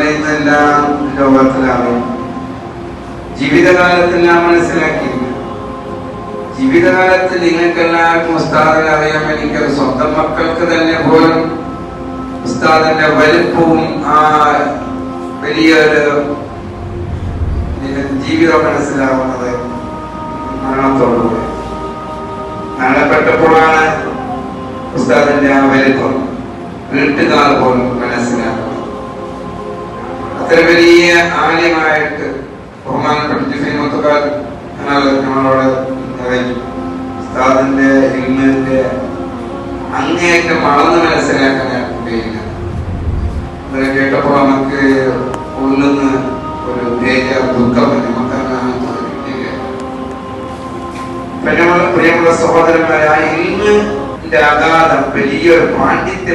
പറയുന്നതെല്ലാം ലോകത്തിലറിയും. ജീവിതകാലത്തെല്ലാം മനസ്സിലാക്കിയില്ല. ജീവിതകാലത്ത് നിങ്ങൾക്കെല്ലാവർക്കും ഉസ്താദിനെ അറിയാൻ എനിക്കത് സ്വന്തം മക്കൾക്ക് തന്നെ പോലും ഉസ്താദിന്റെ വലുപ്പവും ആ വലിയൊരു ജീവിതം മനസ്സിലാവുന്നത് മരണത്തോടുകൂടി. മരണപ്പെട്ടപ്പോഴാണ് ഉസ്താദിന്റെ ആ വലുപ്പം വീട്ടുകാർ പോലും മനസ്സിലാക്കുന്നത്. അത്ര വലിയ ആദ്യമായിട്ട് ബഹുമാനപ്പെട്ട ജിഫിമത്തുകാർ നമ്മളോട് ഉസ്താദിന്റെ ഇൽമിന്റെ അങ്ങേയറ്റം വളർന്ന് മനസ്സിലാക്കാൻ കഴിയില്ല. അത് കേട്ടപ്പോൾ നമുക്ക് ഉള്ളുന്ന് ഒരു ദുഃഖം പ്രിയമുള്ള സഹോദരന്മാരെ, ആ ഇൽമിന്റെ അഗാധം വലിയൊരു പാണ്ഡിത്യ